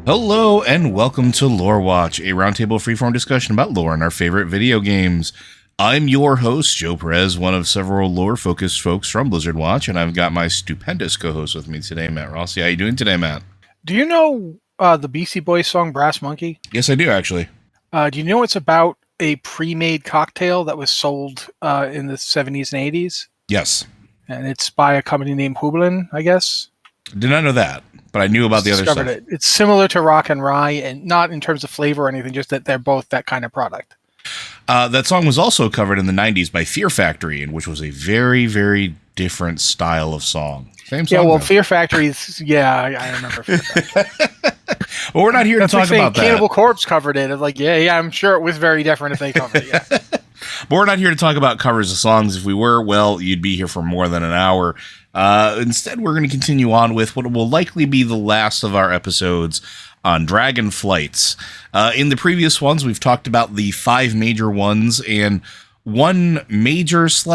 Hello and welcome to Lore Watch, a roundtable freeform discussion about lore and our favorite video games. I'm your host, Joe Perez, one of several lore-focused folks from Blizzard Watch, and I've got my stupendous co-host with me today, Matt Rossi. How you doing today, Matt? Do you know the Beastie Boys song Brass Monkey? Yes, I do, actually. Do you know it's about a pre-made cocktail that was sold in the 70s and 80s? Yes. And it's by a company named Hublin, I guess. Did not know that, but I knew about the other stuff. It's similar to Rock and Rye, and not in terms of flavor or anything, just that they're both that kind of product. That song was also covered in the 90s by Fear Factory, which was a very, very different style of song. Same song. Yeah, well, though. Fear Factory's, I remember Fear Factory. Well, we're not here to talk about that. Cannibal Corpse covered it. It's like, I'm sure it was very different if they covered it, yeah. But we're not here to talk about covers of songs. If we were, well, you'd be here for more than an hour. Instead, we're going to continue on with what will likely be the last of our episodes on Dragonflights. In the previous ones, we've talked about the 5 major ones and one major /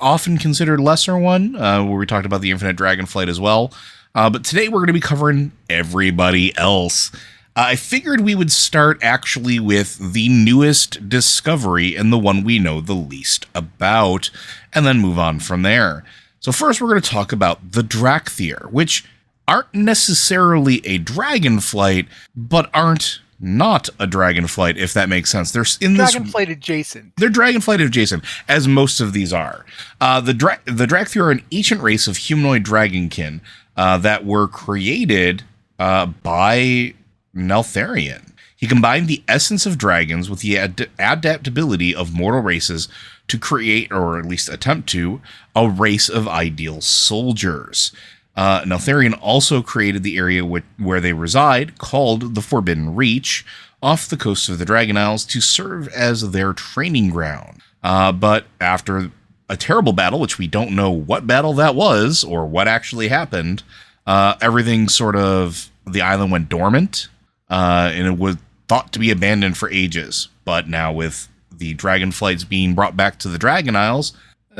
often considered lesser one, where we talked about the Infinite Dragonflight as well. But today we're going to be covering everybody else. I figured we would start actually with the newest discovery and the one we know the least about, and then move on from there. So first we're going to talk about the Dracthyr, which aren't necessarily a dragonflight, but aren't not a dragonflight, if that makes sense. They're in Dragonflight adjacent. They're dragonflight adjacent, as most of these are. The Dracthyr are an ancient race of humanoid dragonkin that were created by Neltharion. He combined the essence of dragons with the adaptability of mortal races to create, or at least attempt to, a race of ideal soldiers. Neltharion also created the area where they reside, called the Forbidden Reach, off the coast of the Dragon Isles to serve as their training ground. But after a terrible battle, which we don't know what battle that was or what actually happened, everything the island went dormant, and it was thought to be abandoned for ages. But now with the Dragonflights being brought back to the Dragon Isles,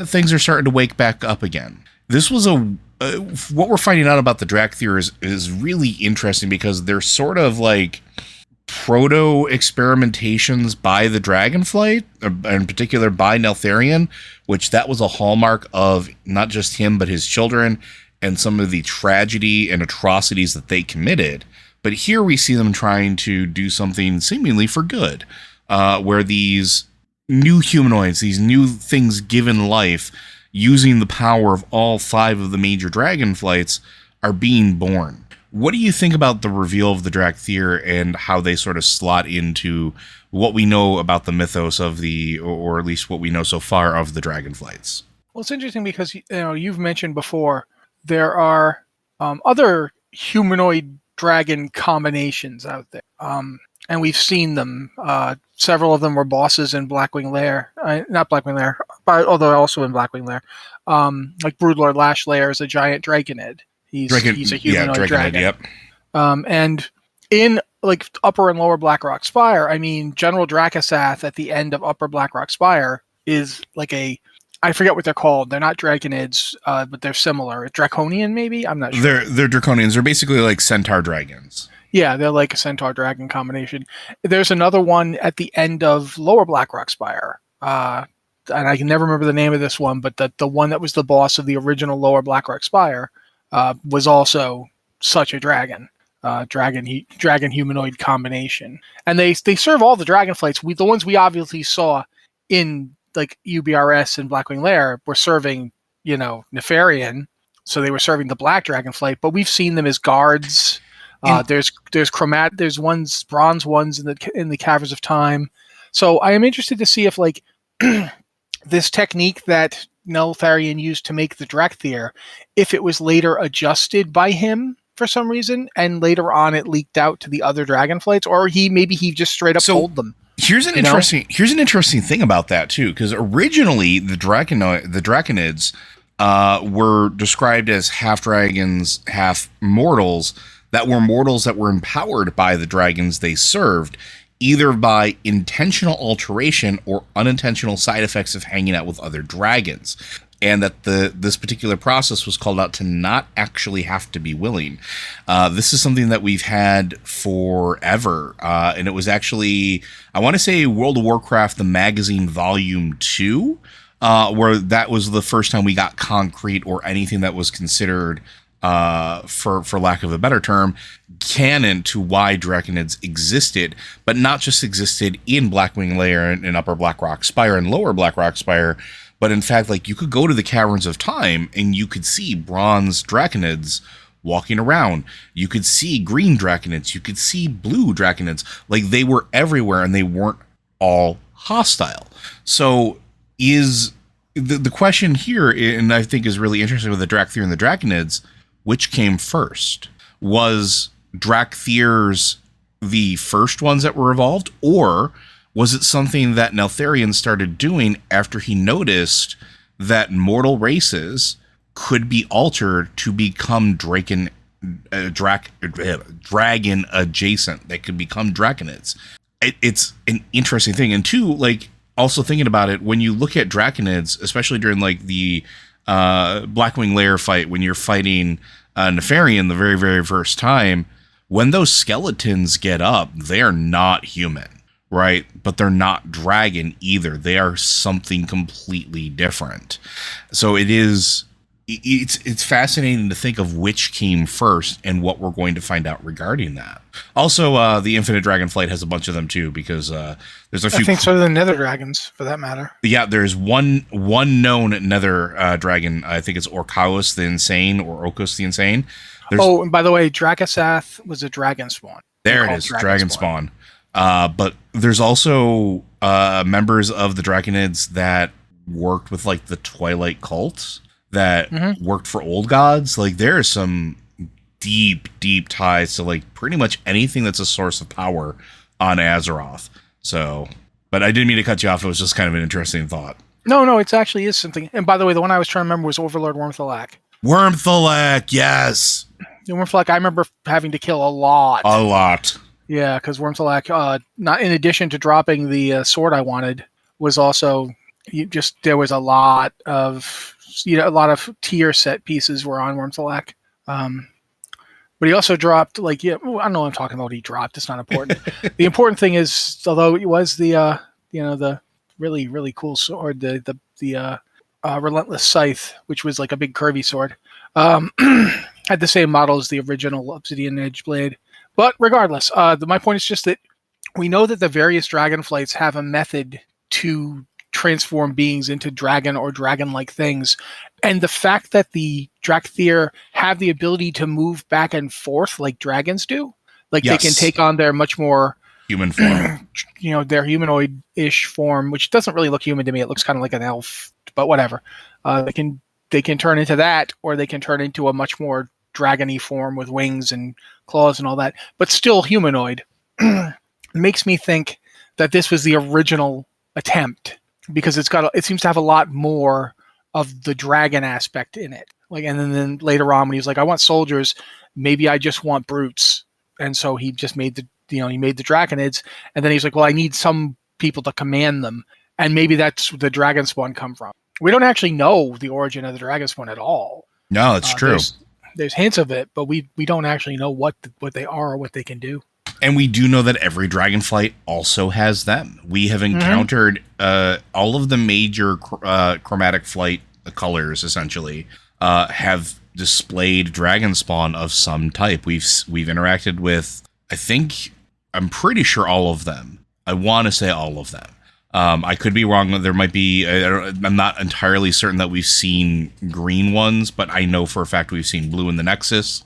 things are starting to wake back up again. This was what we're finding out about the Dracthyr is really interesting because they're sort of like proto-experimentations by the Dragonflight, in particular by Neltharion, which that was a hallmark of not just him, but his children and some of the tragedy and atrocities that they committed. But here we see them trying to do something seemingly for good, where these new humanoids, these new things given life, using the power of all 5 of the major dragonflights, are being born. What do you think about the reveal of the Dracthyr and how they sort of slot into what we know about the mythos of or at least what we know so far of the Dragonflights? Well, it's interesting because you've mentioned before there are other humanoid dragon combinations out there, and we've seen them. Several of them were bosses in Blackwing Lair, not Blackwing Lair, but although also in Blackwing Lair. Like Broodlord Lashlair is a giant Dragonid. He's a humanoid dragon. Yep. And in like Upper and Lower Blackrock Spire, I mean, General Dracasath at the end of Upper Blackrock Spire is like I forget what they're called. They're not Dragonids, but they're similar. Draconian, maybe? I'm not sure. They're Draconians. They're basically like centaur dragons. Yeah, they're like a centaur dragon combination. There's another one at the end of Lower Blackrock Spire. And I can never remember the name of this one, but the one that was the boss of the original Lower Blackrock Spire was also such a dragon. Dragon humanoid combination. And they serve all the Dragonflights. The ones we obviously saw in like UBRS and Blackwing Lair were serving, Nefarian, so they were serving the Black Dragonflight, but we've seen them as guards. There's chromatic, there's bronze ones in the Caverns of Time. So I am interested to see if like this technique that Neltharion used to make the Dracthyr, if it was later adjusted by him for some reason, and later on it leaked out to the other Dragonflights, or maybe he just straight up told them. Here's an interesting thing about that too, because originally the Draconids were described as half dragons, half mortals that were empowered by the dragons they served, either by intentional alteration or unintentional side effects of hanging out with other dragons. and that this particular process was called out to not actually have to be willing. This is something that we've had forever, and it was actually, I want to say, World of Warcraft, the magazine Volume 2, where that was the first time we got concrete or anything that was considered, for lack of a better term, canon to why Draconids existed, but not just existed in Blackwing Lair and Upper Blackrock Spire and Lower Blackrock Spire, but in fact, like, you could go to the Caverns of Time and you could see bronze Draconids walking around. You could see green Draconids. You could see blue Draconids. Like, they were everywhere and they weren't all hostile. So is the question here, and I think is really interesting with the Dracthyr and the Draconids, which came first? Was Dracthyrs the first ones that were evolved, or was it something that Neltharion started doing after he noticed that mortal races could be altered to become dragon adjacent? They could become Draconids. It's an interesting thing. And two, like, also thinking about it, when you look at Draconids, especially during like the Blackwing Lair fight, when you're fighting Nefarian the very, very first time, when those skeletons get up, they're not human. Right, but they're not dragon either. They are something completely different. So it's fascinating to think of which came first and what we're going to find out regarding that. Also, the Infinite Dragonflight has a bunch of them too, because there's a few. I think so do the Nether Dragons, for that matter. Yeah, there's one known Nether dragon. I think it's Orcus the Insane or Orcus the Insane. And by the way, Dracosath was a dragon spawn. There it is, dragon spawn. But there's also members of the Draconids that worked with like the Twilight cult that worked for old gods. Like, there are some deep ties to like pretty much anything that's a source of power on Azeroth. So, but I didn't mean to cut you off. It was just kind of an interesting thought. No, it actually is something. And by the way, the one I was trying to remember was Overlord Wormthalak. Wormthalak, yes. The Wormthalak, I remember having to kill a lot. Yeah, because Wormthalak, not in addition to dropping the sword I wanted, was also there was a lot of tier set pieces were on Wormthalak. But he also dropped I don't know what I'm talking about. What he dropped. It's not important. The important thing is, although it was the the really, really cool sword, the Relentless Scythe, which was like a big curvy sword, had the same model as the original Obsidian Edge blade. But regardless, my point is just that we know that the various Dragonflights have a method to transform beings into dragon or dragon-like things. And the fact that the Dracthyr have the ability to move back and forth like dragons do, like they can take on their much more human form, their humanoid-ish form, which doesn't really look human to me. It looks kind of like an elf, but whatever. They can turn into that, or they can turn into a much more dragony form with wings and claws and all that, but still humanoid. Makes me think that this was the original attempt, because it seems to have a lot more of the dragon aspect in it. Like, and then later on, when he was like, I want soldiers, maybe I just want brutes, and so he just made he made the Draconids, and then he's like, well, I need some people to command them, and maybe that's where the dragon spawn come from. We don't actually know the origin of the dragon spawn at all. No, it's true. There's hints of it, but we don't actually know what they are or what they can do. And we do know that every Dragonflight also has them. We have encountered all of the major chromatic flight colors, essentially, have displayed dragon spawn of some type. We've interacted with, I'm pretty sure all of them. I want to say all of them. I could be wrong. There might be, I'm not entirely certain that we've seen green ones, but I know for a fact we've seen blue in the Nexus.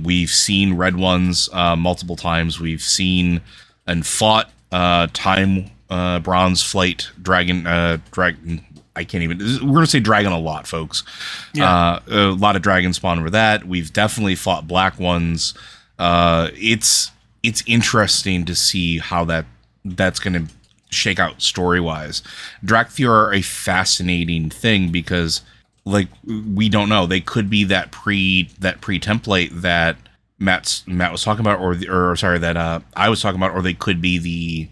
We've seen red ones multiple times. We've seen and fought time bronze flight dragon. I can't even. We're gonna say dragon a lot, folks. Yeah. A lot of dragon spawn over that. We've definitely fought black ones. It's interesting to see how that's gonna shake out story wise. Dracthyr are a fascinating thing because, like, we don't know. They could be that pre template that Matt was talking about, or sorry, that I was talking about, or they could be the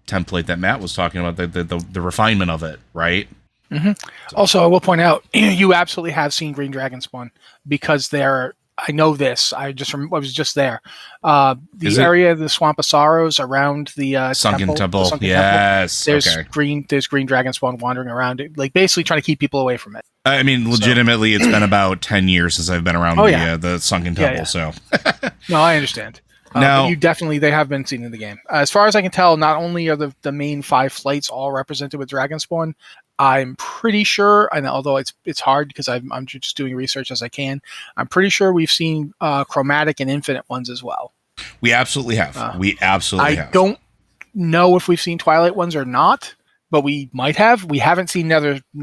template that Matt was talking about, the refinement of it, right? Hmm. Also, I will point out you absolutely have seen green dragon spawn because they're. I know this. I was just there. Is The it area of the Swamp of Sorrows around the Sunken the Temple? sunken temple. Yes. Okay. There's green dragon spawn wandering around it, like basically trying to keep people away from it. I mean, So, legitimately, it's been about 10 years since I've been around oh yeah, the Sunken yeah, Temple. yeah. So No, I understand. now, But they have been seen in the game. As far as I can tell, not only are the main 5 flights all represented with dragon spawn, I'm pretty sure, and although it's hard because I'm just doing research as I can, I'm pretty sure we've seen chromatic and infinite ones as well. we absolutely have. We absolutely I have. don't know if we've seen Twilight ones or not, but we might have. We haven't seen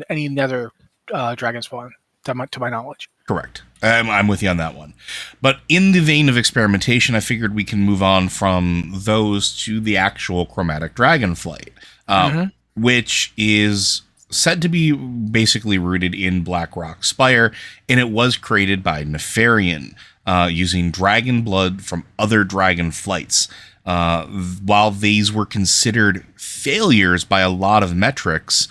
any Nether dragon spawn to my knowledge. Correct. I'm with you on that one. But in the vein of experimentation, I figured we can move on from those to the actual Chromatic Dragonflight, which is said to be basically rooted in Blackrock Spire, and it was created by Nefarian, using dragon blood from other Dragonflights. While these were considered failures by a lot of metrics,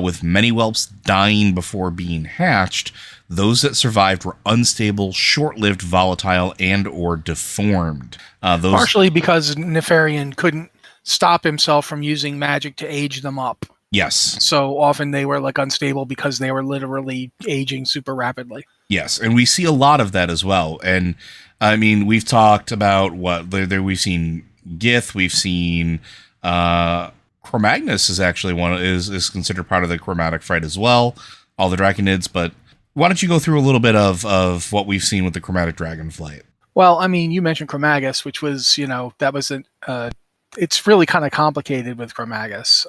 with many whelps dying before being hatched, those that survived were unstable, short-lived, volatile, and or deformed. Partially because Nefarian couldn't stop himself from using magic to age them up. Yes. So often they were like unstable because they were literally aging super rapidly. Yes, and we see a lot of that as well. And I mean, we've talked about we've seen Gith, we've seen Cro-Magnus is actually is considered part of the chromatic fight as well. All the Draconids, but why don't you go through a little bit of what we've seen with the Chromatic Dragonflight? Well, I mean, you mentioned Chromagus, which was, that was it's really kind of complicated with Chromagus.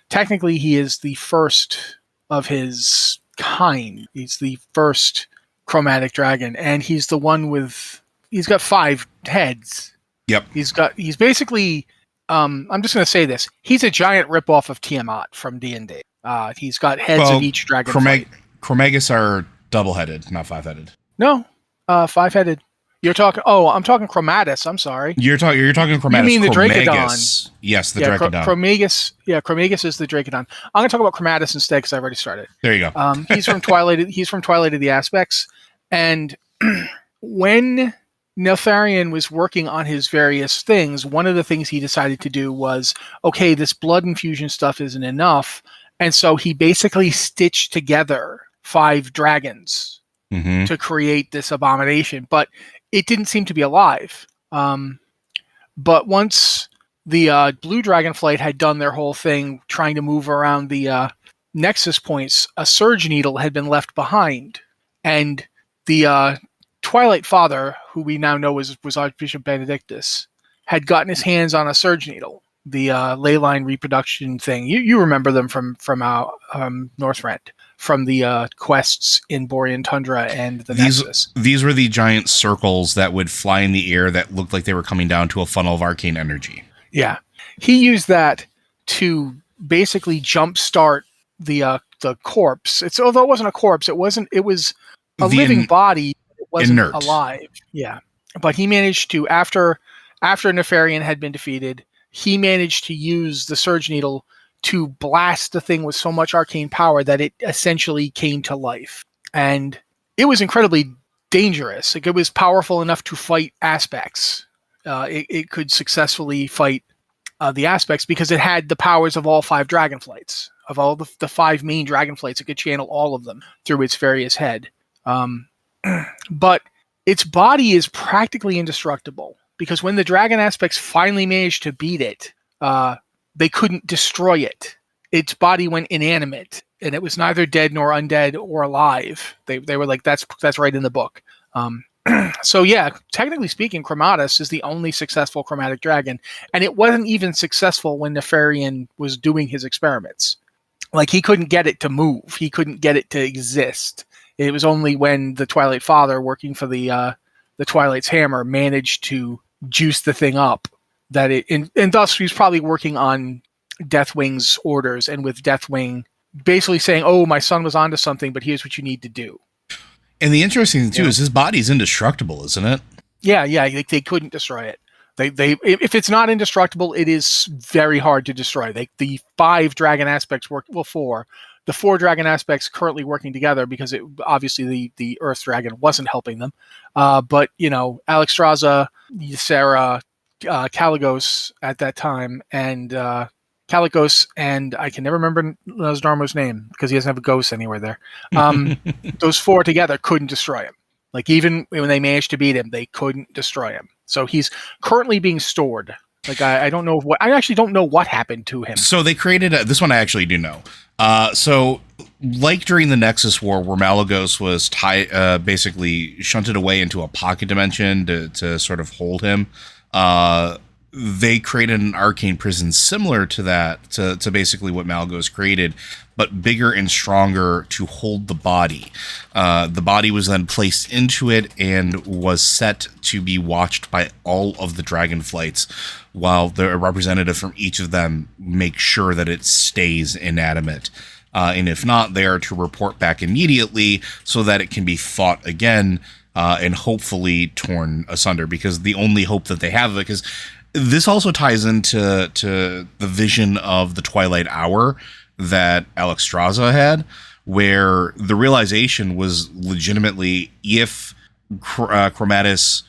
Technically, he is the first of his kind. He's the first chromatic dragon, and he's the one he's got 5 heads. Yep. He's basically, I'm just going to say this. He's a giant ripoff of Tiamat from D&D. He's got heads of each dragon. Chromagus are double-headed, not 5-headed. No, 5-headed. You're talking. Oh, I'm talking Chromatus. I'm sorry. You're talking Chromatus. You mean the Chromagus. Dracodon? Yes, the Dracodon. Chromagus is the Dracodon. I'm going to talk about Chromatus instead because I've already started. There you go. He's from Twilight. He's from Twilight of the Aspects, and when Neltharion was working on his various things, one of the things he decided to do was, okay, this blood infusion stuff isn't enough, and so he basically stitched together 5 dragons to create this abomination, but it didn't seem to be alive. But once the Blue Dragonflight had done their whole thing trying to move around the Nexus points, a Surge Needle had been left behind. And the Twilight Father, who we now know was Archbishop Benedictus, had gotten his hands on a Surge Needle, the leyline reproduction thing. You remember them from Northrend, from the quests in Borean Tundra and the Nexus. These were the giant circles that would fly in the air that looked like they were coming down to a funnel of arcane energy. Yeah. He used that to basically jumpstart the corpse. Although it wasn't a corpse, it was a living body. It wasn't inert. Alive. Yeah. But he managed to, after Nefarian had been defeated, he managed to use the Surge Needle to blast the thing with so much arcane power that it essentially came to life. And it was incredibly dangerous. Like, it was powerful enough to fight aspects. It could successfully fight the aspects because it had the powers of all 5 dragonflights. Of all the 5 main dragonflights, it could channel all of them through its various head. But its body is practically indestructible because when the dragon aspects finally managed to beat it, they couldn't destroy it. Its body went inanimate, and it was neither dead nor undead or alive. They were like, that's right in the book. So yeah, technically speaking, Chromatus is the only successful chromatic dragon, and it wasn't even successful when Nefarian was doing his experiments. Like, he couldn't get it to move. He couldn't get it to exist. It was only when the Twilight Father, working for the Twilight's Hammer, managed to juice the thing up that and thus he's probably working on Deathwing's orders, and with Deathwing basically saying, oh, my son was onto something, but here's what you need to do. And the interesting thing too is his body's indestructible, isn't it? Yeah, they couldn't destroy it. They if it's not indestructible, it is very hard to destroy. The 5 dragon aspects work, well, 4. The 4 dragon aspects currently working together, because obviously the Earth Dragon wasn't helping them. But Alexstrasza, Ysera, Kalecgos at that time, and Kalecgos, and I can never remember Nosdarmo's name because he doesn't have a ghost anywhere there. Those 4 together couldn't destroy him. Like, even when they managed to beat him, they couldn't destroy him. So he's currently being stored. Like, I don't know I actually don't know what happened to him. So they created this one I actually do know. So like during the Nexus War, where Malygos was basically shunted away into a pocket dimension to sort of hold him, they created an arcane prison similar to that, to basically what Malygos created, but bigger and stronger to hold the body. The body was then placed into it and was set to be watched by all of the Dragonflights, while the representative from each of them make sure that it stays inanimate. And if not, they are to report back immediately so that it can be fought again and hopefully torn asunder, because the only hope that they have, because this also ties into the vision of the Twilight Hour that Alexstrasza had, where the realization was legitimately, if Chromatis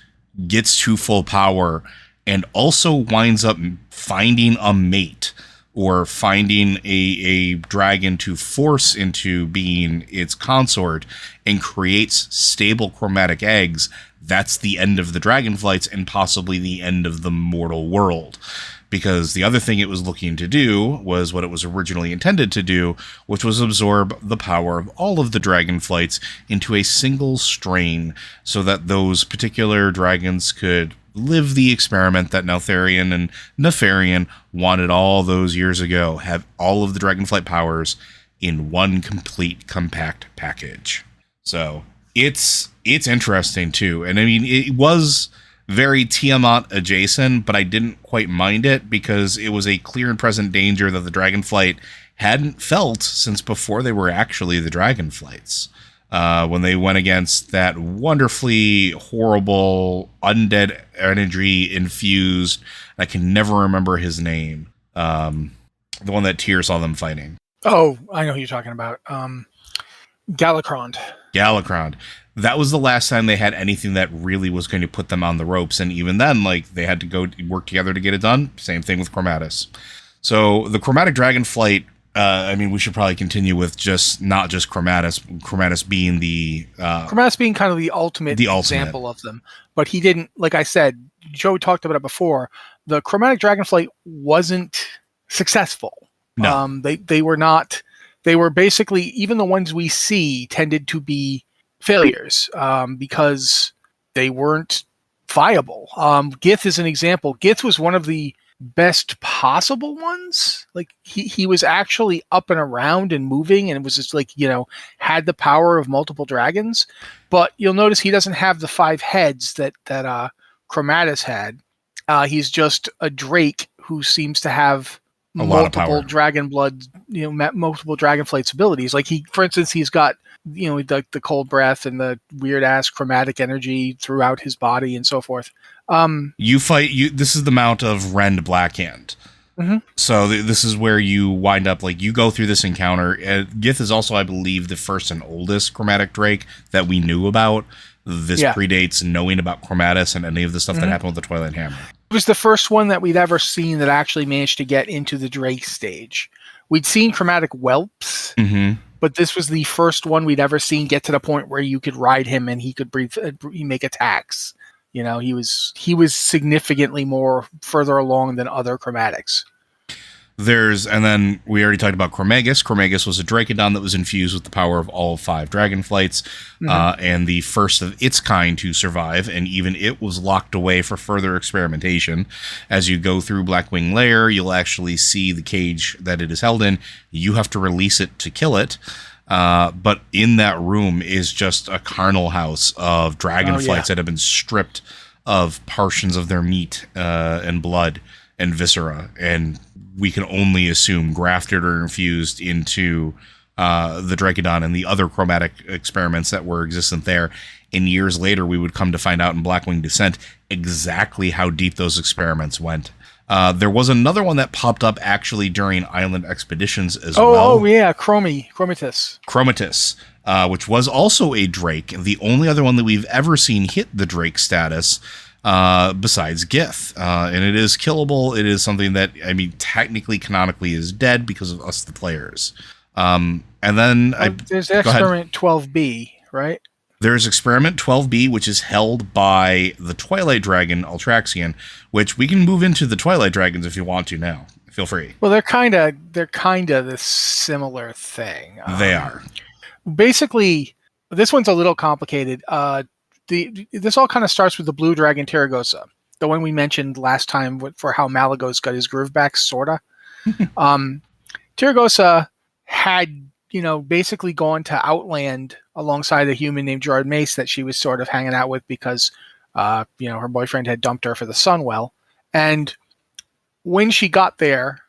gets to full power and also winds up finding a mate or finding a dragon to force into being its consort and creates stable chromatic eggs, that's the end of the Dragonflights and possibly the end of the mortal world. Because the other thing it was looking to do was what it was originally intended to do, which was absorb the power of all of the Dragonflights into a single strain, so that those particular dragons could live the experiment that Neltharion and Nefarian wanted all those years ago, have all of the Dragonflight powers in one complete compact package. So it's interesting too. And I mean, it was very Tiamat adjacent, but I didn't quite mind it because it was a clear and present danger that the Dragonflight hadn't felt since before they were actually the Dragonflights. When they went against that wonderfully horrible undead energy infused, I can never remember his name. The one that Tyr saw them fighting. Oh, I know who you're talking about. Galakrond. That was the last time they had anything that really was going to put them on the ropes. And even then, like, they had to go work together to get it done. Same thing with Chromatis. So the Chromatic Dragonflight, I mean, we should probably continue with not just Chromatis. Chromatis being Chromatis being kind of the ultimate example of them. But he didn't, like I said, Joe talked about it before. The Chromatic Dragonflight wasn't successful. No. They were not. They were basically, even the ones we see tended to be failures because they weren't viable. Gith is an example. Gith was one of the best possible ones. Like, he was actually up and around and moving, and it was just like, had the power of multiple dragons. But you'll notice he doesn't have the 5 heads that Chromatis had. He's just a Drake who seems to have multiple dragon blood, multiple Dragonflight's abilities. Like, for instance, he's got the cold breath and the weird ass chromatic energy throughout his body and so forth. This is the Mount of Rend Blackhand. Mm-hmm. So this is where you wind up, like, you go through this encounter. Gith is also, I believe, the first and oldest chromatic Drake that we knew about. This predates knowing about Chromatis and any of the stuff that happened with the Twilight Hammer. It was the first one that we'd ever seen that actually managed to get into the Drake stage. We'd seen chromatic whelps, but this was the first one we'd ever seen get to the point where you could ride him and he could make attacks. He was significantly more further along than other chromatics. And then we already talked about Chromagus. Chromagus was a Dracodon that was infused with the power of all 5 Dragonflights, and the first of its kind to survive, and even it was locked away for further experimentation. As you go through Blackwing Lair, you'll actually see the cage that it is held in. You have to release it to kill it, but in that room is just a carnal house of Dragonflights that have been stripped of portions of their meat and blood and viscera, and we can only assume grafted or infused into the Dracodon and the other chromatic experiments that were existent there. And years later, we would come to find out in Blackwing Descent, exactly how deep those experiments went. There was another one that popped up actually during island expeditions as well. Oh yeah, Chromatus. Chromatus, which was also a Drake, the only other one that we've ever seen hit the Drake status, besides Gith. And it is killable. It is something that, I mean, technically, canonically is dead because of us, the players. And then there's Experiment 12B, right? There's Experiment 12B, which is held by the Twilight Dragon, Altraxian, which we can move into the Twilight Dragons if you want to now. Feel free. Well, they're kind of the similar thing. They are. Basically, this one's a little complicated. This all kind of starts with the blue dragon Taragosa, the one we mentioned last time for how Malagos got his groove back, sorta. Taragosa had, basically gone to Outland alongside a human named Gerard Mace that she was sort of hanging out with because, her boyfriend had dumped her for the Sunwell. And when she got there,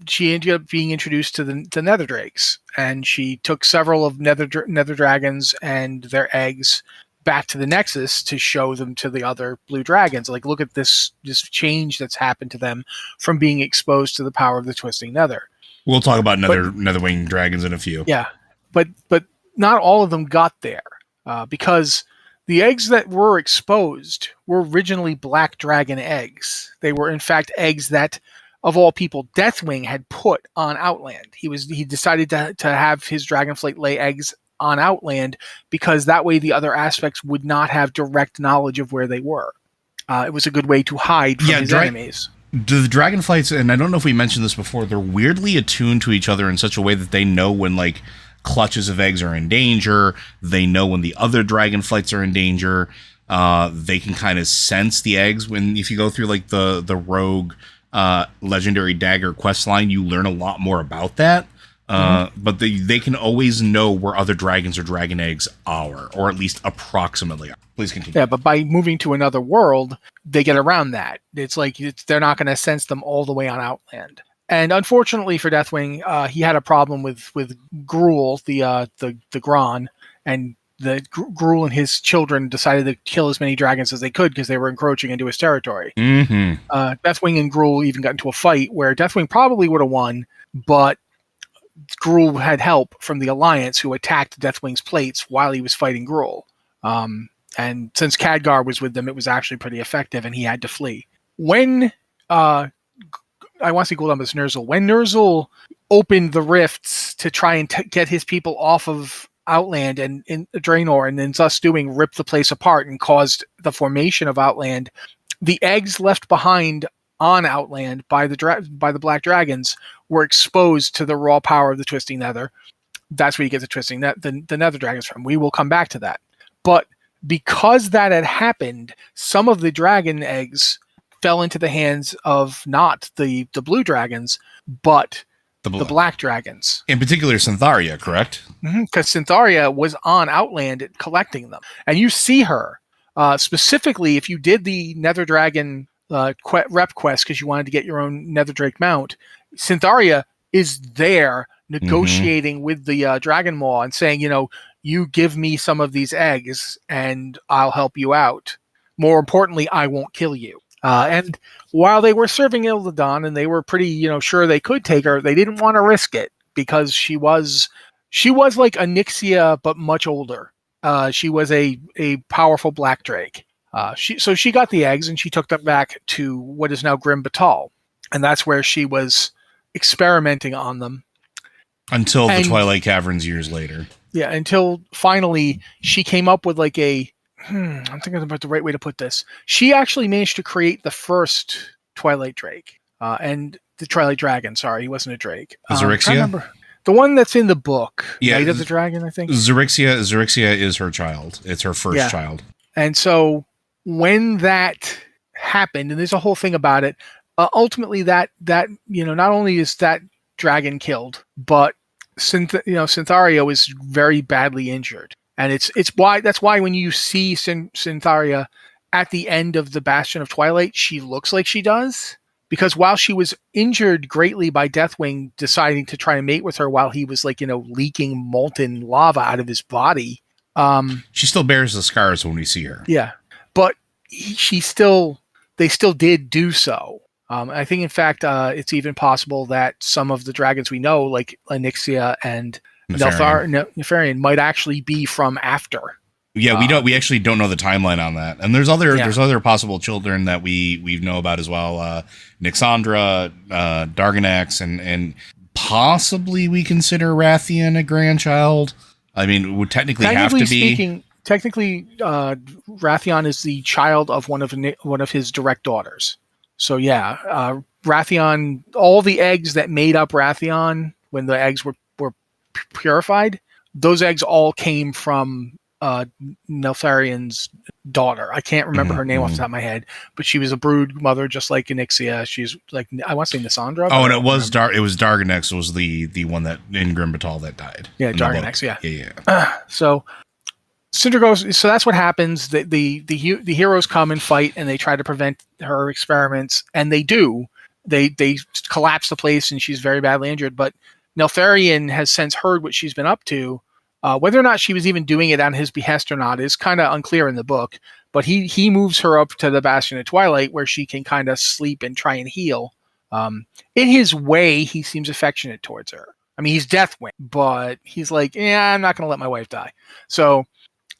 she ended up being introduced to the Nether Drakes, and she took several of Nether Dragons and their eggs back to the Nexus to show them to the other blue dragons. Like, look at this change that's happened to them from being exposed to the power of the Twisting Nether. We'll talk about Netherwing dragons in a few. Yeah, but not all of them got there because the eggs that were exposed were originally black dragon eggs. They were, in fact, eggs that, of all people, Deathwing had put on Outland. He decided to have his Dragonflight lay eggs on Outland because that way the other aspects would not have direct knowledge of where they were. It was a good way to hide from his enemies. The Dragonflights, and I don't know if we mentioned this before, they're weirdly attuned to each other in such a way that they know when, like, clutches of eggs are in danger. They know when the other Dragonflights are in danger. They can kind of sense the eggs if you go through, like, the rogue legendary dagger quest line, you learn a lot more about that. But they can always know where other dragons or dragon eggs are, or at least approximately are. Please continue. Yeah, but by moving to another world, they get around that. It's like they're not going to sense them all the way on Outland. And unfortunately for Deathwing, he had a problem with Gruul, the Gron, and the Gruul and his children decided to kill as many dragons as they could because they were encroaching into his territory. Deathwing and Gruul even got into a fight where Deathwing probably would have won, but Gruul had help from the Alliance who attacked Deathwing's plates while he was fighting Gruul. And since Khadgar was with them, it was actually pretty effective, and he had to flee. When I want to say Gul'dan's Ner'zhul. When Ner'zhul opened the rifts to try and get his people off of Outland and in Draenor, and then thus doing rip the place apart and caused the formation of Outland, the eggs left behind on Outland by the Black Dragons were exposed to the raw power of the Twisting Nether. That's where you get the Nether Dragons from. We will come back to that. But because that had happened, some of the dragon eggs fell into the hands of not the blue dragons, but the black dragons. In particular, Syntharia, correct? Because Syntharia was on Outland collecting them. And you see her, specifically if you did the Nether Dragon rep quest because you wanted to get your own Nether Drake mount, Syntharia is there negotiating with the Dragon Maw and saying, you give me some of these eggs and I'll help you out. More importantly, I won't kill you. And while they were serving Illidan and they were pretty, sure they could take her, they didn't want to risk it because she was like Onyxia, but much older. She was a powerful black drake. So she got the eggs and she took them back to what is now Grim Batal. And that's where she was experimenting on them. Until the Twilight Caverns years later. Yeah, until finally she came up with like I'm thinking about the right way to put this. She actually managed to create the first Twilight Drake. And the Twilight Dragon, sorry, he wasn't a Drake. Xerixia? The one that's in the book. Yeah, Night of the Dragon, I think. Xerixia is her child. It's her first child. And so when that happened, and there's a whole thing about it, ultimately that not only is that dragon killed, but Syntharia is very badly injured. And that's why when you see Syntharia at the end of the Bastion of Twilight, she looks like she does. Because while she was injured greatly by Deathwing deciding to try and mate with her while he was leaking molten lava out of his body. She still bears the scars when we see her. Yeah. But they still did do so. I think, in fact, it's even possible that some of the dragons we know, like Onyxia and Nefarian, might actually be from after. Yeah, we actually don't know the timeline on that. And there's other possible children that we know about as well. Nyxandra, Dargonax, and possibly we consider Rathian a grandchild. I mean, it would technically have to be. Technically, Rathian is the child of one of his direct daughters. So yeah, Rathian, all the eggs that made up Rathian when the eggs were purified, those eggs all came from Neltharian's daughter. I can't remember her name off the top of my head, but she was a brood mother, just like Onyxia. She's like, I want to say Nysandra. Oh, and it was Dargonax was the one that in Grimbatal that died. Yeah, Dargonax. Yeah. So Cinder goes. So that's what happens. The heroes come and fight, and they try to prevent her experiments, and they do. They collapse the place, and she's very badly injured. But Neltharion has since heard what she's been up to. Whether or not she was even doing it on his behest or not is kind of unclear in the book. But he moves her up to the Bastion of Twilight, where she can kind of sleep and try and heal. In his way, he seems affectionate towards her. I mean, he's Deathwing, but he's like, yeah, I'm not going to let my wife die. So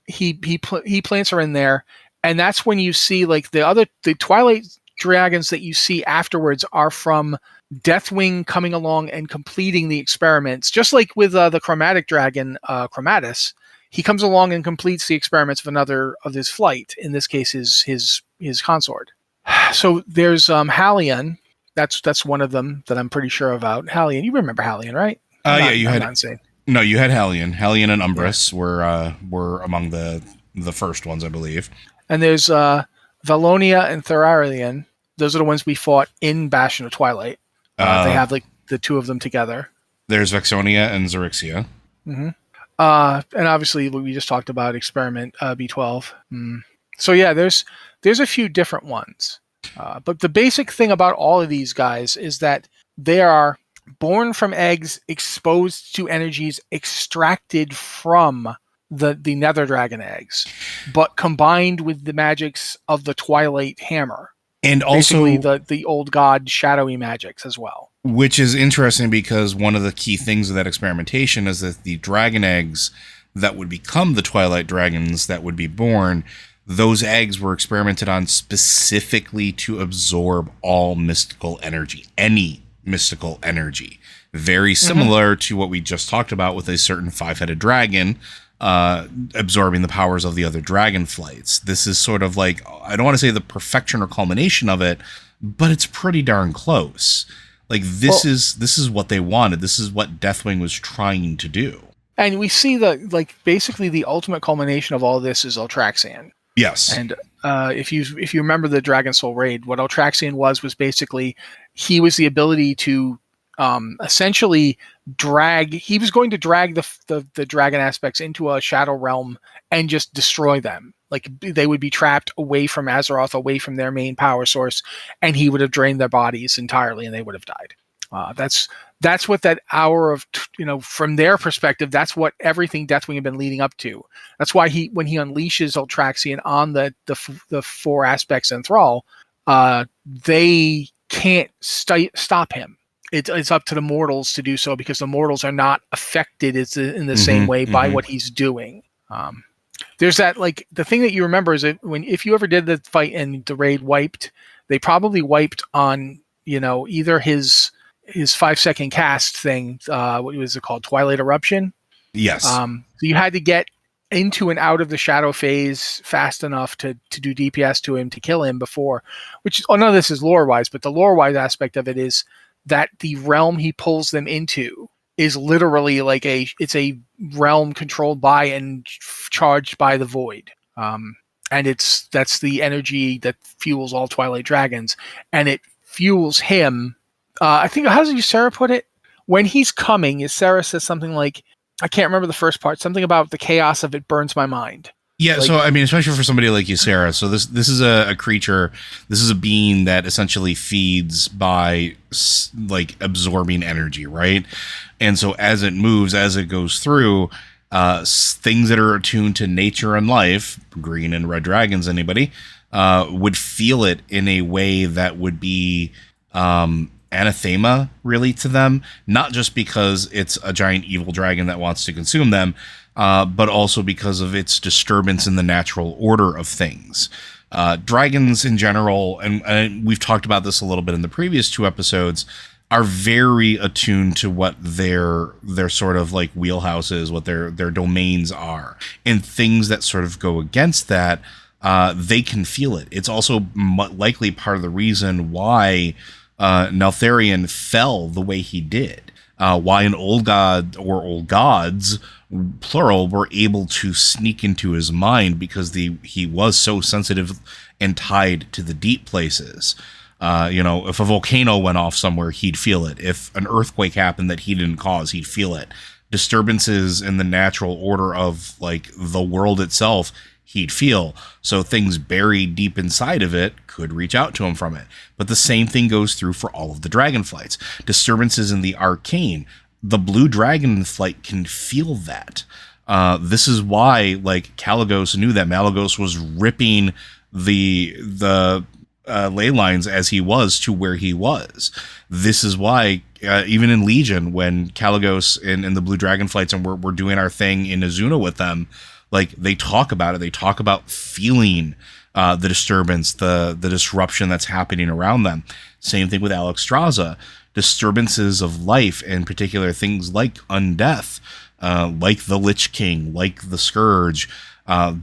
he plants her in there, and that's when you see like the Twilight dragons that you see afterwards are from Deathwing coming along and completing the experiments, just like with the chromatic dragon Chromatus. He comes along and completes the experiments of another of his flight. In this case, his consort. So there's Halion. That's one of them that I'm pretty sure about. Halion, you remember Halion, right? You had Halion. Halion and Umbris were among the first ones, I believe. And there's Valonia and Thararian. Those are the ones we fought in Bastion of Twilight. They have like the two of them together. There's Vexonia and Xerixia. Mm-hmm. And obviously we just talked about Experiment B12. So yeah, there's a few different ones. But the basic thing about all of these guys is that they are born from eggs exposed to energies extracted from the Nether Dragon eggs, but combined with the magics of the Twilight Hammer. And also basically the old god shadowy magics as well. Which is interesting because one of the key things of that experimentation is that the dragon eggs that would become the Twilight Dragons that would be born, those eggs were experimented on specifically to absorb all mystical energy, any mystical energy. Very similar to what we just talked about with a certain five-headed dragon absorbing the powers of the other Dragonflights. This is sort of like, I don't want to say the perfection or culmination of it, but it's pretty darn close. Like this is what they wanted. This is what Deathwing was trying to do. And we see basically the ultimate culmination of all this is Eltraxian. Yes. And if you remember the Dragon Soul raid, what Eltraxian was basically he was the ability to essentially he was going to drag the dragon aspects into a shadow realm and just destroy them. Like they would be trapped away from Azeroth, away from their main power source, and he would have drained their bodies entirely and they would have died. That's what that hour of, from their perspective, that's what everything Deathwing had been leading up to. That's why when he unleashes Eltraxian on the four aspects in Thrall, they can't stop him. It's up to the mortals to do so because the mortals are not affected in the same way by what he's doing. There's that, like, the thing that you remember is that if you ever did the fight and the raid wiped, they probably wiped on, either his 5-second cast thing. What was it called? Twilight Eruption. Yes. So you had to get into and out of the shadow phase fast enough to do DPS to him to kill him before, none of this is lore wise, but the lore wise aspect of it is that the realm he pulls them into is literally like it's a realm controlled by and charged by the void. And that's the energy that fuels all Twilight Dragons, and it fuels him. I think, how does Sarah put it? When he's coming, Sarah says something like, I can't remember the first part, something about the chaos of it burns my mind. Yeah, so I mean, especially for somebody like you, Sarah. So this is a creature, this is a being that essentially feeds by like absorbing energy, right? And so as it moves, as it goes through, things that are attuned to nature and life, green and red dragons, anybody, would feel it in a way that would be anathema, really, to them. Not just because it's a giant evil dragon that wants to consume them, but also because of its disturbance in the natural order of things. Dragons in general, and we've talked about this a little bit in the previous 2 episodes, are very attuned to what their sort of like wheelhouse is, what their domains are, and things that sort of go against that, they can feel it. It's also likely part of the reason why Neltharion fell the way he did. Why an old god or old gods, plural, were able to sneak into his mind, because he was so sensitive and tied to the deep places. If a volcano went off somewhere, he'd feel it. If an earthquake happened that he didn't cause, he'd feel it. Disturbances in the natural order of like the world itself, he'd feel. So things buried deep inside of it could reach out to him from it. But the same thing goes through for all of the dragonflights. Disturbances in the arcane, the blue dragonflight can feel that. This is why, like, Kalagos knew that Malagos was ripping the ley lines as he was to where he was. This is why, even in Legion, when Kalagos and the blue dragonflights and we're doing our thing in Azuna with them, like, they talk about it. They talk about feeling the disturbance, the disruption that's happening around them. Same thing with Alexstrasza. Disturbances of life, in particular things like undeath, like the Lich King, like the Scourge,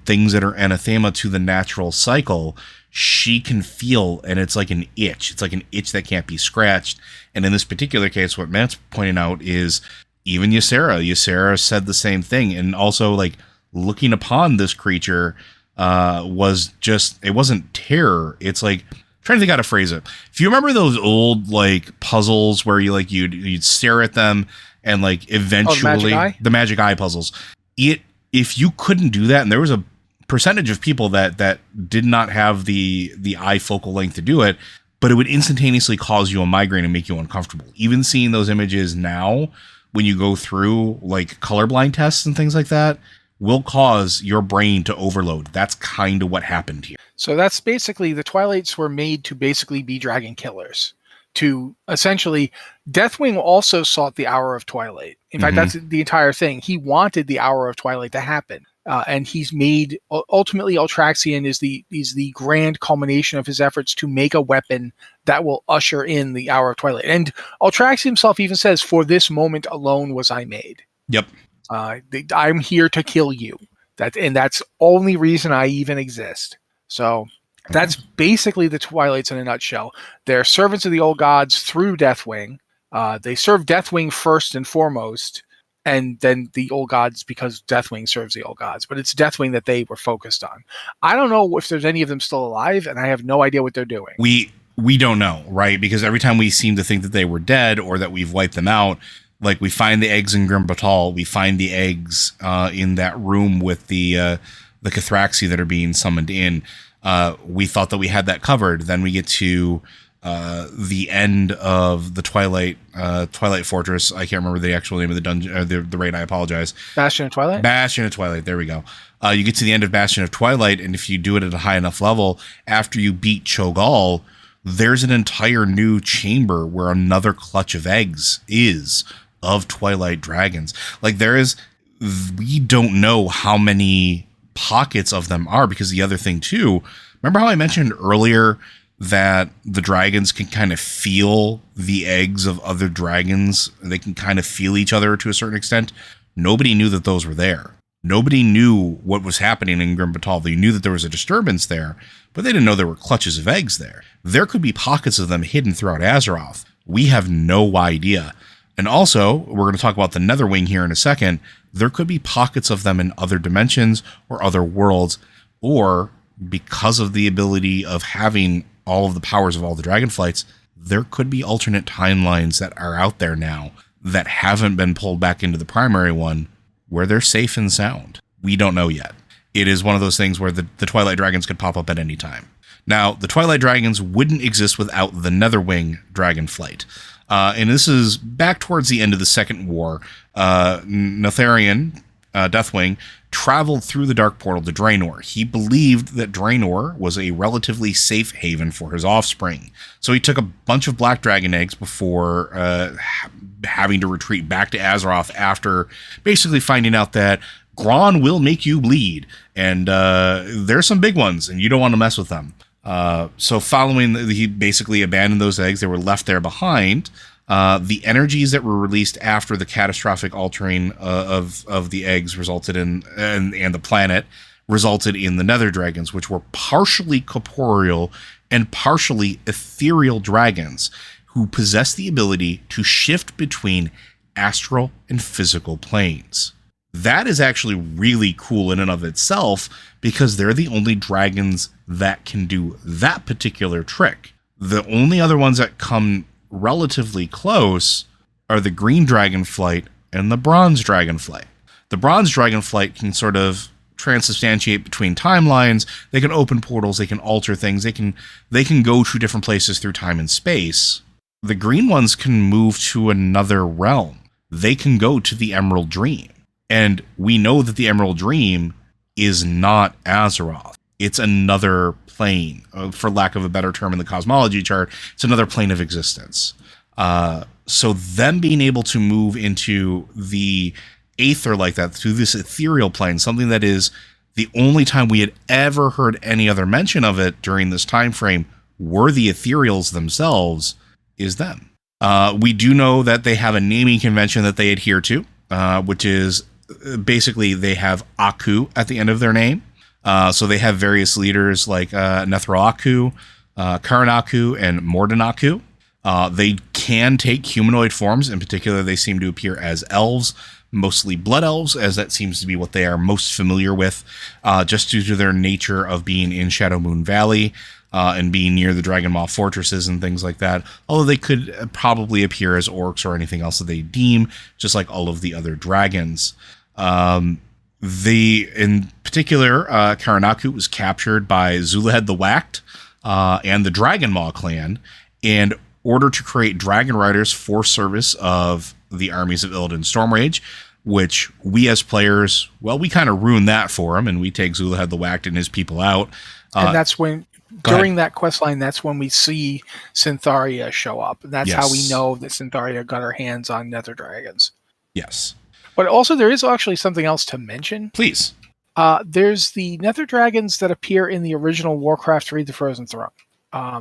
things that are anathema to the natural cycle, she can feel, and it's like an itch. It's like an itch that can't be scratched. And in this particular case, what Matt's pointing out is even Ysera said the same thing. And also, like, looking upon this creature was just, it wasn't terror. It's like, I'm trying to think how to phrase it. If you remember those old like puzzles where you'd stare at them and like eventually the magic eye puzzles, if you couldn't do that, and there was a percentage of people that did not have the eye focal length to do it, but it would instantaneously cause you a migraine and make you uncomfortable. Even seeing those images now, when you go through like colorblind tests and things like that, will cause your brain to overload. That's kind of what happened here. So that's basically, the Twilights were made to basically be dragon killers. To essentially, Deathwing also sought the Hour of Twilight. In fact, that's the entire thing. He wanted the Hour of Twilight to happen. And he's made, ultimately, Altraxian is the grand culmination of his efforts to make a weapon that will usher in the Hour of Twilight. And Altraxian himself even says, "For this moment alone was I made." Yep. I'm here to kill you. That's only reason I even exist. So that's basically the Twilights in a nutshell. They're servants of the old gods through Deathwing. They serve Deathwing first and foremost, and then the old gods because Deathwing serves the old gods. But it's Deathwing that they were focused on. I don't know if there's any of them still alive, and I have no idea what they're doing. We don't know, right? Because every time we seem to think that they were dead or that we've wiped them out, like we find the eggs in Grim Batal, we find the eggs in that room with the Cathraxi that are being summoned in. We thought that we had that covered. Then we get to the end of the Twilight Fortress. I can't remember the actual name of the dungeon, the raid. I apologize. Bastion of Twilight? Bastion of Twilight. There we go. You get to the end of Bastion of Twilight, and if you do it at a high enough level, after you beat Cho'Gall, there's an entire new chamber where another clutch of eggs is of Twilight dragons. Like, we don't know how many pockets of them are, because the other thing too, remember how I mentioned earlier that the dragons can kind of feel the eggs of other dragons? They can kind of feel each other to a certain extent. Nobody knew that those were there. Nobody knew what was happening in Grim Batal. They knew that there was a disturbance there, but they didn't know there were clutches of eggs there. There could be pockets of them hidden throughout Azeroth. We have no idea. And also, we're going to talk about the Netherwing here in a second. There could be pockets of them in other dimensions or other worlds, or because of the ability of having all of the powers of all the Dragonflights, there could be alternate timelines that are out there now that haven't been pulled back into the primary one, where they're safe and sound. We don't know yet. It is one of those things where the Twilight Dragons could pop up at any time. Now, the Twilight Dragons wouldn't exist without the Netherwing Dragonflight. And this is back towards the end of the Second War. Neltharion, Deathwing, traveled through the Dark Portal to Draenor. He believed that Draenor was a relatively safe haven for his offspring. So he took a bunch of black dragon eggs before having to retreat back to Azeroth after basically finding out that Gron will make you bleed, and there's some big ones, and you don't want to mess with them. So he basically abandoned those eggs. They were left there behind. The energies that were released after the catastrophic altering of the eggs resulted in, and the planet resulted in the Nether Dragons, which were partially corporeal and partially ethereal dragons who possess the ability to shift between astral and physical planes. That is actually really cool in and of itself, because they're the only dragons that can do that particular trick. The only other ones that come relatively close are the green dragonflight and the bronze dragonflight. The bronze dragonflight can sort of transubstantiate between timelines. They can open portals, they can alter things, they can go to different places through time and space. The green ones can move to another realm. They can go to the Emerald Dream. And we know that the Emerald Dream is not Azeroth. It's another plane, for lack of a better term in the cosmology chart. It's another plane of existence. So them being able to move into the aether like that, through this ethereal plane, something that is the only time we had ever heard any other mention of it during this time frame were the ethereals themselves, is them. We do know that they have a naming convention that they adhere to, which is basically they have Aku at the end of their name. So they have various leaders like Nethro-Aku, Karan-Aku, and Morden-Aku. They can take humanoid forms. In particular, they seem to appear as elves, mostly blood elves, as that seems to be what they are most familiar with, just due to their nature of being in Shadowmoon Valley and being near the Dragonmaw fortresses and things like that. Although they could probably appear as orcs or anything else that they deem, just like all of the other dragons. In particular, Karan-Aku was captured by Zulahed the Whacked and the Dragonmaw clan in order to create dragon riders for service of the armies of Illidan Stormrage, which we as players, well, we kind of ruined that for him, and we take Zulahed the Whacked and his people out. And that's when, during that quest line, that's when we see Syntharia show up. And that's how we know that Syntharia got her hands on Nether Dragons. Yes. But also, there is actually something else to mention. Please. There's the Nether Dragons that appear in the original Warcraft 3: The Frozen Throne.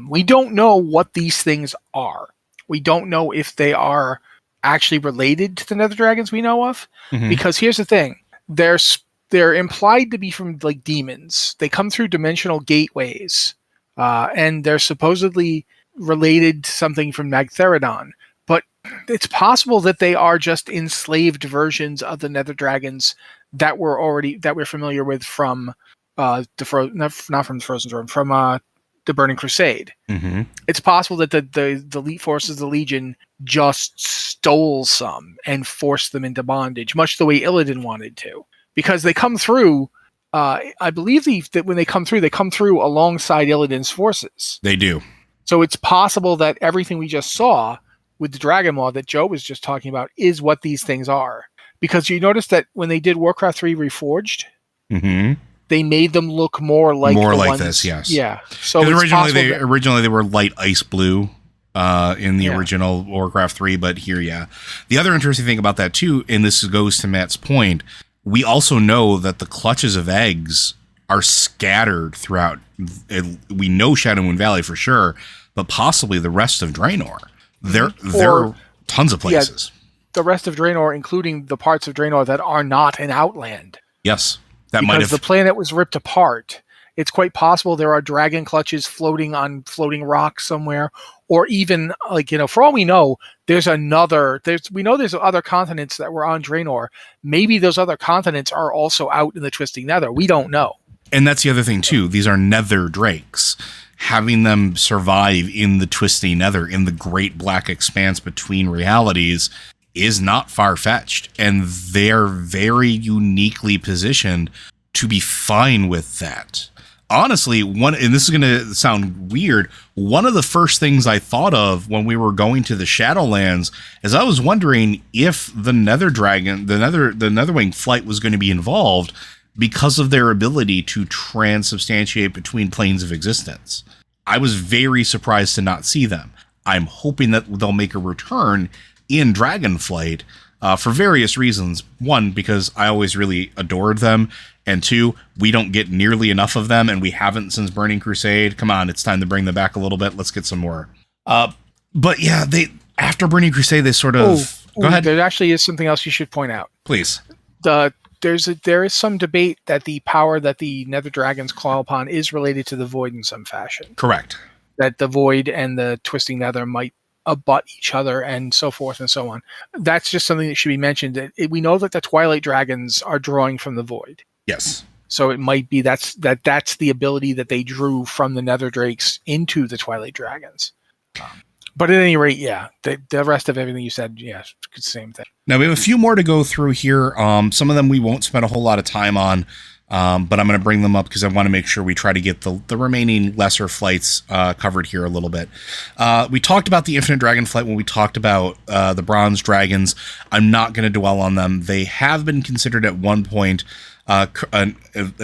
We don't know what these things are. We don't know if they are actually related to the Nether Dragons we know of. Mm-hmm. Because here's the thing. They're implied to be from like demons. They come through dimensional gateways. And they're supposedly related to something from Magtheridon. But it's possible that they are just enslaved versions of the Nether Dragons that we're familiar with from not from the Frozen Throne, from the Burning Crusade. Mm-hmm. It's possible that the elite forces of the Legion just stole some and forced them into bondage, much the way Illidan wanted to, because they come through. I believe that when they come through alongside Illidan's forces. They do. So it's possible that everything we just saw with the Dragonmaw that Joe was just talking about is what these things are. Because you notice that when they did Warcraft 3 Reforged, mm-hmm. they made them look more like this, yes. Yeah. So originally they were light ice blue in the original Warcraft 3, but here, yeah. The other interesting thing about that too, and this goes to Matt's point, we also know that the clutches of eggs are scattered throughout. We know Shadowmoon Valley for sure, but possibly the rest of Draenor. There are tons of places. Yeah, the rest of Draenor, including the parts of Draenor that are not an Outland. Yes, because the planet was ripped apart. It's quite possible there are dragon clutches floating on floating rocks somewhere, or even for all we know, there's other continents that were on Draenor. Maybe those other continents are also out in the Twisting Nether. We don't know. And that's the other thing too. These are Nether Drakes. Having them survive in the Twisting Nether, in the great black expanse between realities, is not far-fetched. And they're very uniquely positioned to be fine with that. Honestly, and this is going to sound weird, one of the first things I thought of when we were going to the Shadowlands is I was wondering if the Nether Dragon, the Netherwing flight was going to be involved, because of their ability to transubstantiate between planes of existence. I was very surprised to not see them. I'm hoping that they'll make a return in Dragonflight for various reasons. One, because I always really adored them. And two, we don't get nearly enough of them, and we haven't since Burning Crusade. Come on, it's time to bring them back a little bit. Let's get some more. But yeah, after Burning Crusade, they sort of... Go ahead. There actually is something else you should point out. Please. There is some debate that the power that the Nether Dragons call upon is related to the Void in some fashion. Correct. That the Void and the Twisting Nether might abut each other and so forth and so on. That's just something that should be mentioned. We know that the Twilight Dragons are drawing from the Void. Yes. So it might be that's the ability that they drew from the Nether Drakes into the Twilight Dragons. But at any rate, yeah, the rest of everything you said, yeah, same thing. Now, we have a few more to go through here. Some of them we won't spend a whole lot of time on, but I'm going to bring them up because I want to make sure we try to get the remaining lesser flights covered here a little bit. We talked about the Infinite Dragonflight when we talked about the Bronze Dragons. I'm not going to dwell on them. They have been considered at one point a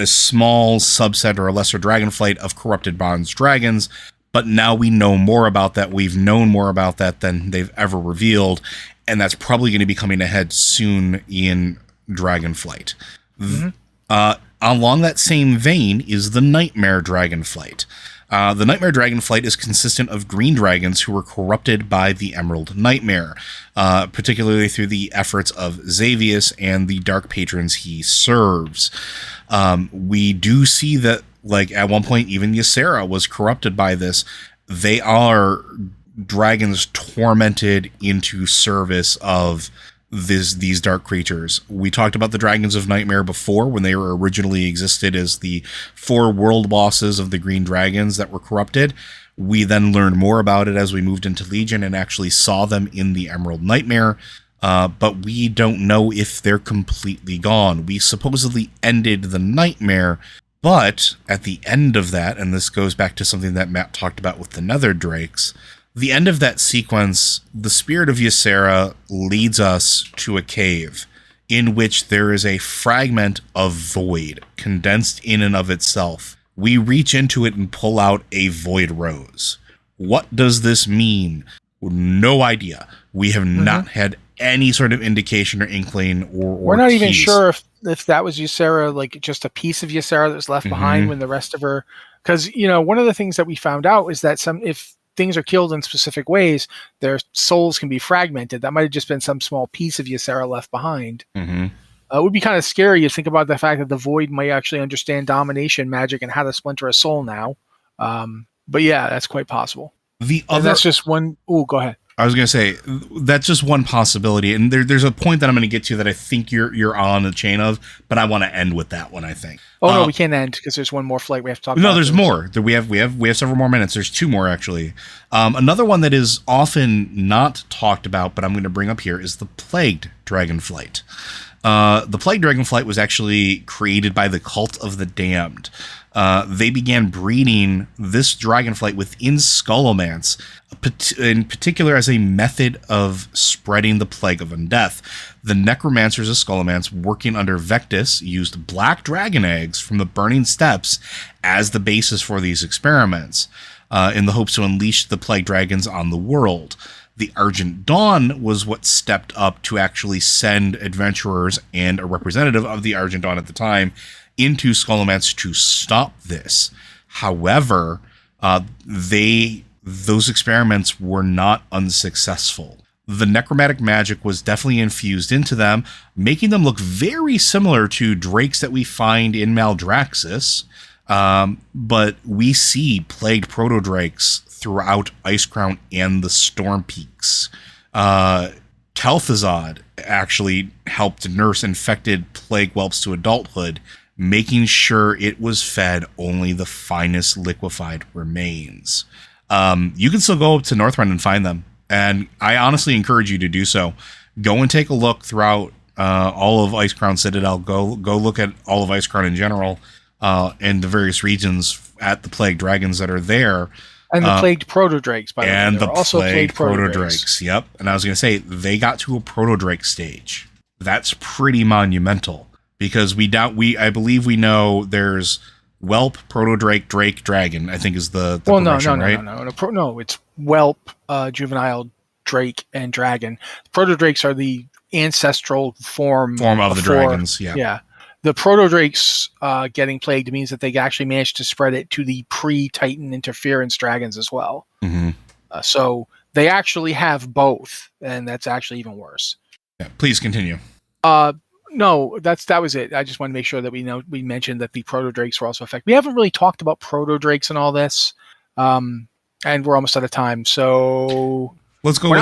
small subset or a lesser Dragonflight of corrupted Bronze Dragons. But now we know more about that. We've known more about that than they've ever revealed. And that's probably going to be coming ahead soon in Dragonflight. Mm-hmm. Along that same vein is the Nightmare Dragonflight. The Nightmare Dragonflight is consistent of green dragons who were corrupted by the Emerald Nightmare, particularly through the efforts of Xavius and the dark patrons he serves. We do see that, like, at one point, even Ysera was corrupted by this. They are dragons tormented into service of these dark creatures. We talked about the Dragons of Nightmare before, when they were originally existed as the 4 world bosses of the green dragons that were corrupted. We then learned more about it as we moved into Legion and actually saw them in the Emerald Nightmare. But we don't know if they're completely gone. We supposedly ended the Nightmare, but at the end of that, and this goes back to something that Matt talked about with the Nether Drakes, the end of that sequence, the spirit of Ysera leads us to a cave in which there is a fragment of void condensed in and of itself. We reach into it and pull out a void rose. What does this mean? No idea. We have not had any sort of indication or inkling or we're not keys. Even sure if that was Ysera, like just a piece of Ysera that was left behind when the rest of her, because one of the things that we found out is that if things are killed in specific ways, their souls can be fragmented. That might have just been some small piece of Ysera left behind. It would be kind of scary to think about the fact that the Void might actually understand domination magic and how to splinter a soul now. But yeah, that's quite possible. That's just one. Oh, go ahead. I was going to say, that's just one possibility. And there's a point that I'm going to get to that I think you're on the chain of, but I want to end with that one, I think. No, we can't end because there's one more flight we have to talk about. No, there's more. We have several more minutes. There's 2 more, actually. Another one that is often not talked about, but I'm going to bring up here, is the Plagued Dragonflight. The Plagued Dragonflight was actually created by the Cult of the Damned. They began breeding this dragonflight within Skullomance, in particular as a method of spreading the plague of undeath. The necromancers of Skullomance, working under Vectus, used black dragon eggs from the Burning Steppes as the basis for these experiments, in the hopes to unleash the plague dragons on the world. The Argent Dawn was what stepped up to actually send adventurers and a representative of the Argent Dawn at the time into Skullomance to stop this. However, those experiments were not unsuccessful. The necromantic magic was definitely infused into them, making them look very similar to drakes that we find in Maldraxxus. But we see plagued proto-drakes throughout Icecrown and the Storm Peaks. Tel'Thuzad actually helped nurse infected plague whelps to adulthood, making sure it was fed only the finest liquefied remains. You can still go up to Northrend and find them, and I honestly encourage you to do so. Go and take a look throughout all of Icecrown Citadel. Go look at all of Icecrown in general, and the various regions at the plague dragons that are there. And the plagued proto-drakes, by the way. And the also plagued proto-drakes. Yep. And I was going to say, they got to a proto-drake stage. That's pretty monumental. because I believe we know there's whelp, proto-drake, drake, dragon, I think is the progression, right? No, it's whelp, juvenile, drake, and dragon. Proto-drakes are the ancestral form of the dragons, yeah. Yeah. The proto-drakes getting plagued means that they actually managed to spread it to the pre-Titan interference dragons as well. Mm-hmm. So they actually have both, and that's actually even worse. Yeah, please continue. No, that was it. I just want to make sure that we mentioned that the proto-drakes were also affected. We haven't really talked about proto-drakes and all this, and we're almost out of time. So let's go. We're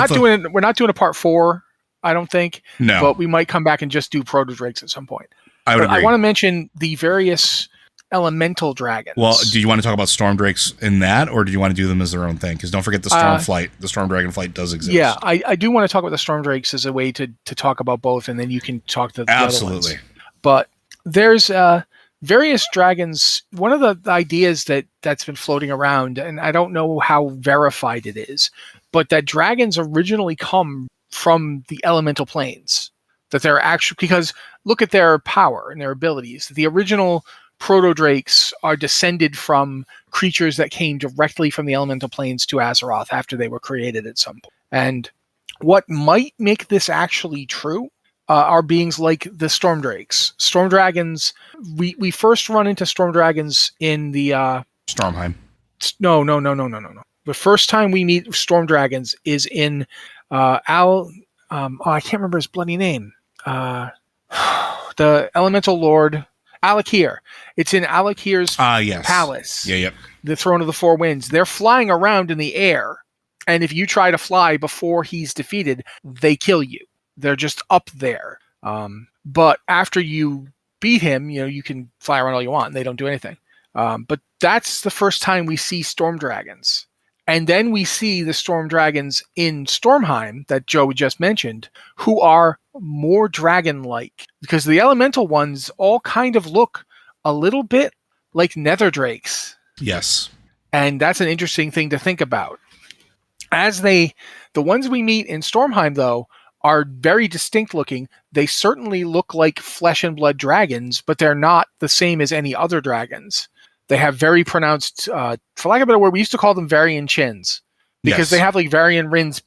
not doing a part 4, I don't think. No, but we might come back and just do proto-drakes at some point. I would agree. I want to mention the various elemental dragons. Well, do you want to talk about storm drakes in that, or do you want to do them as their own thing? Because don't forget the Stormflight. The Storm Dragonflight does exist. Yeah, I do want to talk about the storm drakes as a way to talk about both, and then you can talk to the other ones. But there's various dragons. One of the ideas that's been floating around, and I don't know how verified it is, but that dragons originally come from the elemental planes. That they're actually, because look at their power and their abilities. The original proto-drakes are descended from creatures that came directly from the elemental planes to Azeroth after they were created at some point. And what might make this actually true are beings like the storm drakes. Storm dragons, we first run into storm dragons in the Stormheim. No. The first time we meet storm dragons is in I can't remember his bloody name. The elemental lord Alakir. It's in Alakir's palace. Yeah, yep. The throne of the four winds. They're flying around in the air, and if you try to fly before he's defeated, they kill you. They're just up there. But after you beat him, you can fly around all you want, and they don't do anything. But that's the first time we see storm dragons. And then we see the storm dragons in Stormheim that Joe just mentioned, who are more dragon-like. Because the elemental ones all kind of look a little bit like Nether Drakes. Yes. And that's an interesting thing to think about. The ones we meet in Stormheim, though, are very distinct looking. They certainly look like flesh and blood dragons, but they're not the same as any other dragons. They have very pronounced, for lack of a better word, we used to call them Varian chins. Because they have like Varian Rin's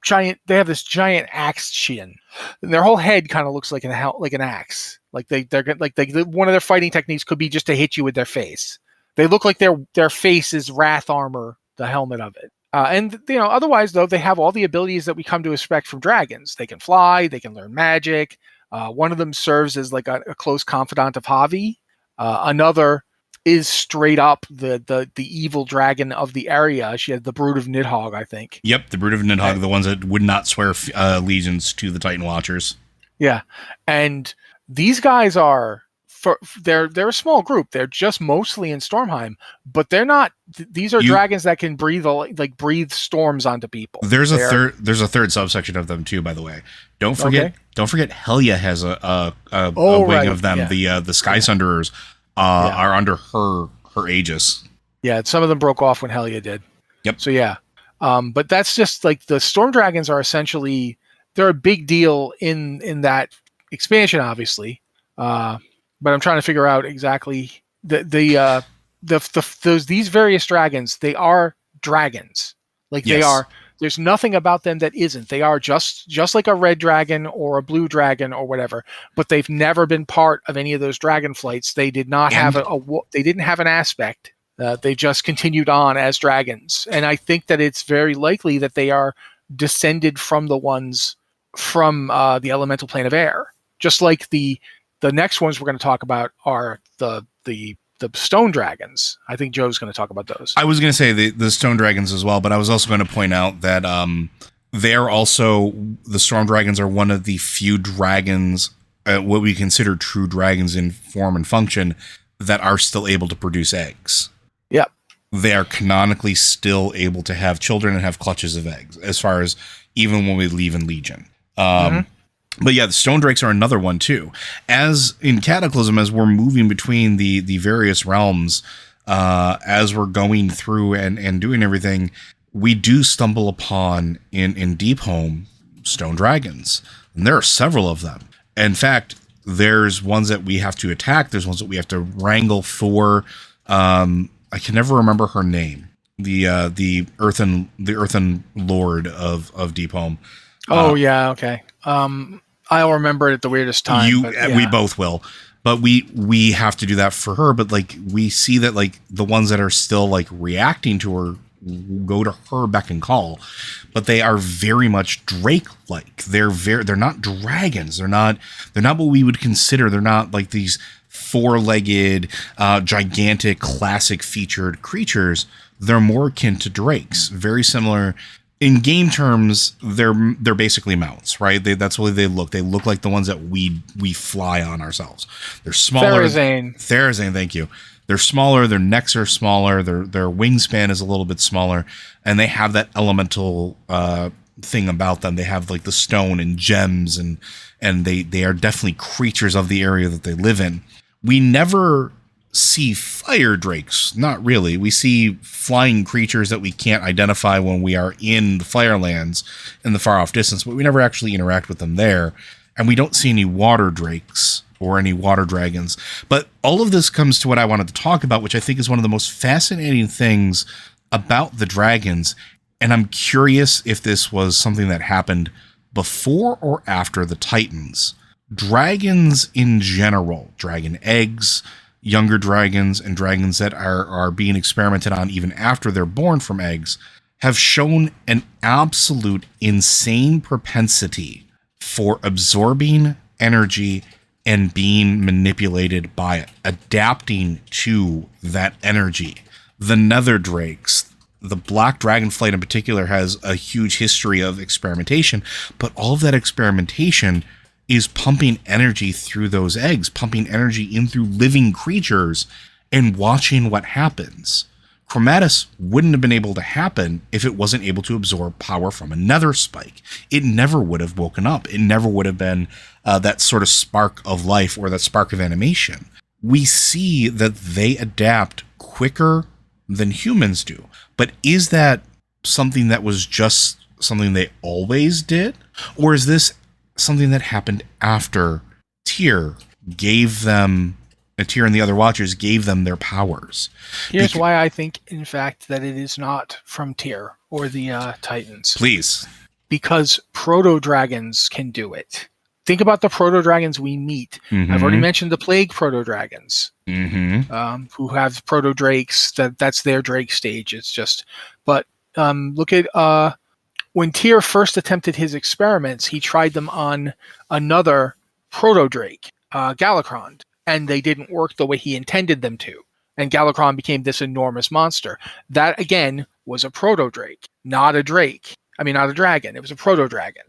giant, they have this giant axe chin. And their whole head kind of looks like an axe. Like one of their fighting techniques could be just to hit you with their face. They look like their face is wrath armor, the helmet of it. Otherwise though, they have all the abilities that we come to expect from dragons. They can fly, they can learn magic. One of them serves as like a close confidant of Javi. Another is straight up the evil dragon of the area. She had the Brood of Nidhogg, I think. Yep, the Brood of Nidhogg, the ones that would not swear allegiance to the Titan Watchers. Yeah, and these guys are they're a small group. They're just mostly in Stormheim, but they're not. These are dragons that can breathe storms onto people. There's a third subsection of them too, by the way. Don't forget Helya has a wing of them. Yeah. The Sky Sunderers are under her aegis. Yeah, some of them broke off when Helya did. Yep. So yeah, but that's just like the storm dragons are essentially they're a big deal in that expansion, obviously. But I'm trying to figure out exactly these various dragons. They are dragons. Like they are. There's nothing about them that isn't. They are just like a red dragon or a blue dragon or whatever. But they've never been part of any of those dragonflights. They did not have they didn't have an aspect. They just continued on as dragons. And I think that it's very likely that they are descended from the ones from the elemental plane of air. Just like the next ones we're going to talk about are the stone dragons. I think Joe's going to talk about those. I was going to say the stone dragons as well, but I was also going to point out that they're also, the storm dragons are one of the few dragons, what we consider true dragons in form and function, that are still able to produce eggs. Yep. They are canonically still able to have children and have clutches of eggs, as far as even when we leave in Legion. But yeah, the stone drakes are another one too. As in Cataclysm, as we're moving between the various realms, as we're going through and doing everything, we do stumble upon in Deepholm stone dragons, and there are several of them. In fact, there's ones that we have to attack. There's ones that we have to wrangle for. I can never remember her name. The earthen lord of Deep Home. Oh yeah, okay. I'll remember it at the weirdest time. We both will. But we have to do that for her. But like we see that like the ones that are still like reacting to her go to her beck and call, but they are very much Drake-like. They're not dragons. They're not what we would consider. They're not like these four-legged, gigantic, classic featured creatures. They're more akin to drakes. Very similar. In game terms, they're basically mounts, right? That's the way they look. They look like the ones that we fly on ourselves. They're smaller. Therazane, thank you. They're smaller. Their necks are smaller. Their wingspan is a little bit smaller, and they have that elemental thing about them. They have like the stone and gems, and they are definitely creatures of the area that they live in. We never see fire drakes, not really. We see flying creatures that we can't identify when we are in the Firelands in the far off distance, but we never actually interact with them there. And we don't see any water drakes or any water dragons. But all of this comes to what I wanted to talk about, which I think is one of the most fascinating things about the dragons. And I'm curious if this was something that happened before or after the Titans. Dragons in general, dragon eggs, younger dragons, and dragons that are being experimented on even after they're born from eggs, have shown an absolute insane propensity for absorbing energy and being manipulated by it, adapting to that energy. The Nether Drakes, the Black Dragonflight in particular, has a huge history of experimentation, but all of that experimentation is pumping energy through those eggs, pumping energy in through living creatures, and watching what happens. Chromatis wouldn't have been able to happen if it wasn't able to absorb power from a nether spike. It never would have woken up. It never would have been that sort of spark of life or that spark of animation. We see that they adapt quicker than humans do. But is that something that was just something they always did? Or is this something that happened after Tyr and the other Watchers gave them their powers? Here's why I think, in fact, that it is not from Tyr or the Titans. Please. Because proto-dragons can do it. Think about the proto-dragons we meet. Mm-hmm. I've already mentioned the plague proto-dragons, mm-hmm. Who have proto-drakes. That's their drake stage. It's just... But look at... when Tyr first attempted his experiments, he tried them on another proto-drake, Galakron, and they didn't work the way he intended them to. And Galakron became this enormous monster. That, again, was a proto-drake, not a drake. I mean, not a dragon. It was a proto-dragon.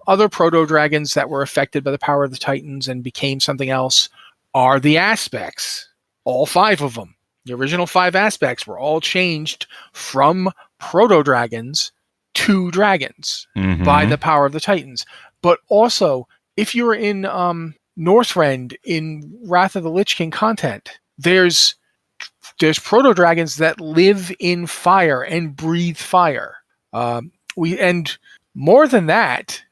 Other proto-dragons that were affected by the power of the Titans and became something else are the aspects. All 5 of them. The original 5 aspects were all changed from proto-dragons to dragons by the power of the Titans. But also, if you're in Northrend in Wrath of the Lich King content, there's proto-dragons that live in fire and breathe fire. And more than that,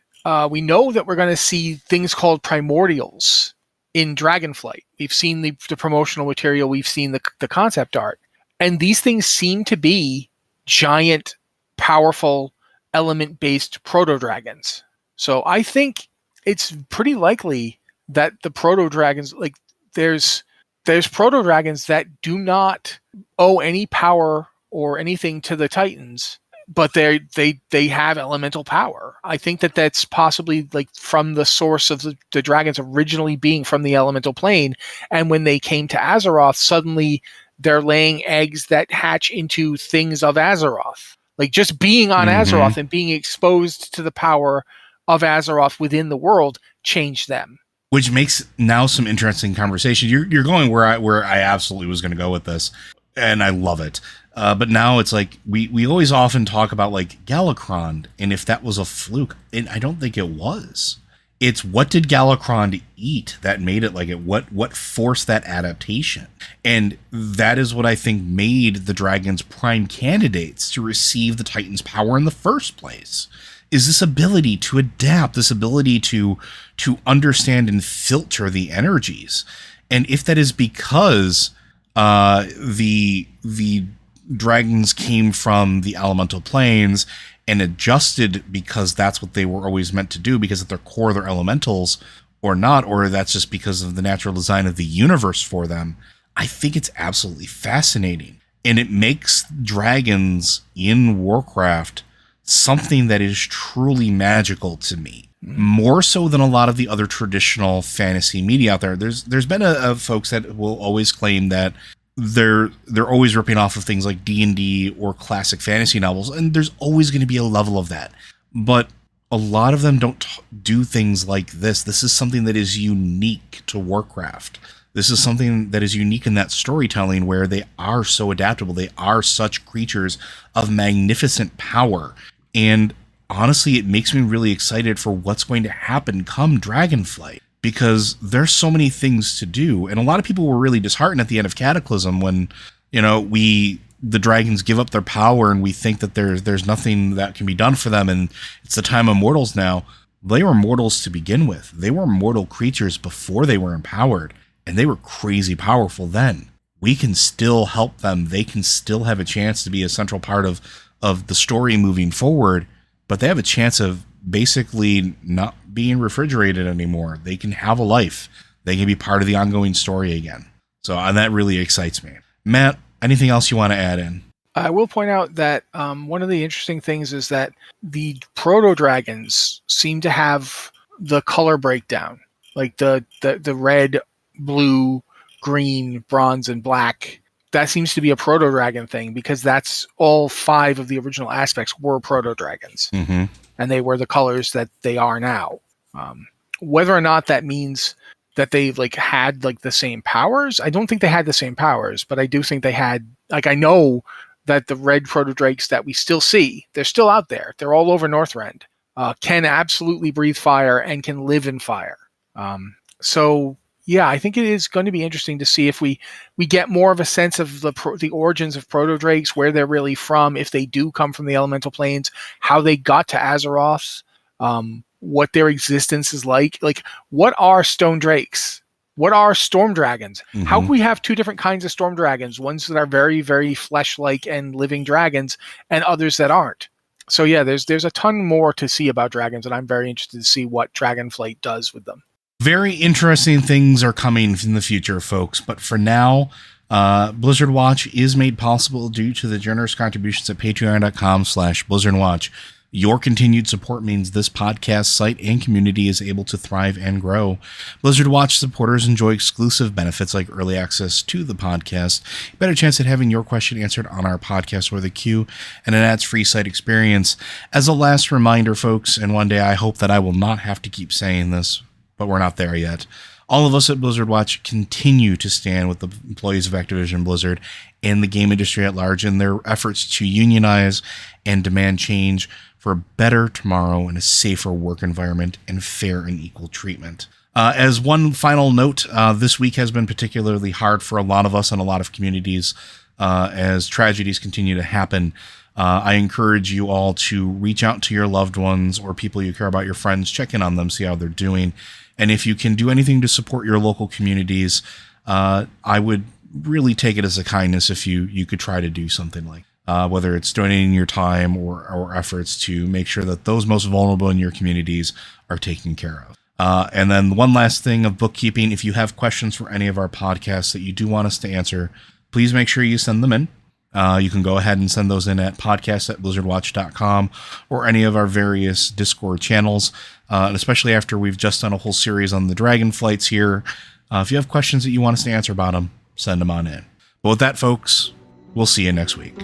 we know that we're going to see things called primordials in Dragonflight. We've seen the promotional material, we've seen the concept art, and these things seem to be giant, powerful, element-based proto-dragons. So I think it's pretty likely that the proto-dragons, like there's proto-dragons that do not owe any power or anything to the Titans, but they have elemental power. I think that's possibly like from the source of the dragons originally being from the elemental plane, and when they came to Azeroth, suddenly they're laying eggs that hatch into things of Azeroth. Like just being on Azeroth and being exposed to the power of Azeroth within the world changed them. Which makes now some interesting conversation. You're going where I absolutely was going to go with this, and I love it. But now it's like we always often talk about like Galakron, and if that was a fluke, and I don't think it was. It's what did Galakron eat that made it like it? What forced that adaptation? And that is what I think made the dragons prime candidates to receive the Titans' power in the first place. is this ability to adapt, this ability to understand and filter the energies. And if that is because the dragons came from the elemental planes and adjusted because that's what they were always meant to do, because at their core they're elementals, or not, or that's just because of the natural design of the universe for them, I think it's absolutely fascinating. And it makes dragons in Warcraft something that is truly magical to me. More so than a lot of the other traditional fantasy media out there. There's been a folks that will always claim that they're always ripping off of things like D&D or classic fantasy novels, and there's always going to be a level of that. But a lot of them don't do things like this. This is something that is unique to Warcraft. This is something that is unique in that storytelling where they are so adaptable. They are such creatures of magnificent power. And honestly, it makes me really excited for what's going to happen come Dragonflight, because there's so many things to do. And a lot of people were really disheartened at the end of Cataclysm when, the dragons give up their power and we think that there's nothing that can be done for them and it's the time of mortals now. They were mortals to begin with. They were mortal creatures before they were empowered, and they were crazy powerful then. We can still help them. They can still have a chance to be a central part of the story moving forward, but they have a chance of basically not being refrigerated anymore. They can have a life. They can be part of the ongoing story again. So that really excites me. Matt, anything else you want to add in? I will point out that one of the interesting things is that the proto-dragons seem to have the color breakdown, like the red, blue, green, bronze, and black. That seems to be a proto-dragon thing, because that's all 5 of the original aspects were proto-dragons. Mm-hmm. And they were the colors that they are now. Whether or not that means that they had the same powers, I don't think they had the same powers, but I do think they had, I know that the red proto-drakes that we still see, they're still out there. They're all over Northrend, can absolutely breathe fire and can live in fire. So yeah, I think it is going to be interesting to see if we get more of a sense of the origins of proto-drakes, where they're really from, if they do come from the elemental planes, how they got to Azeroth, what their existence is like. What are stone drakes? What are storm dragons? Mm-hmm. How can we have 2 different kinds of storm dragons, ones that are very, very flesh-like and living dragons, and others that aren't? So yeah, there's a ton more to see about dragons, and I'm very interested to see what Dragonflight does with them. Very interesting things are coming in the future, folks. But for now, Blizzard Watch is made possible due to the generous contributions at patreon.com/BlizzardWatch. Your continued support means this podcast site and community is able to thrive and grow. Blizzard Watch supporters enjoy exclusive benefits like early access to the podcast, a better chance at having your question answered on our podcast or the queue, and an ads-free site experience. As a last reminder, folks, and one day I hope that I will not have to keep saying this, but we're not there yet. All of us at Blizzard Watch continue to stand with the employees of Activision Blizzard and the game industry at large in their efforts to unionize and demand change for a better tomorrow and a safer work environment and fair and equal treatment. As one final note, this week has been particularly hard for a lot of us and a lot of communities as tragedies continue to happen. I encourage you all to reach out to your loved ones or people you care about, your friends, check in on them, see how they're doing. And if you can do anything to support your local communities, I would really take it as a kindness if you could try to do something like whether it's donating your time or efforts to make sure that those most vulnerable in your communities are taken care of. And then one last thing of bookkeeping, if you have questions for any of our podcasts that you do want us to answer, please make sure you send them in. You can go ahead and send those in at podcast@blizzardwatch.com or any of our various Discord channels, and especially after we've just done a whole series on the Dragonflights here. If you have questions that you want us to answer about them, send them on in. But with that, folks, we'll see you next week.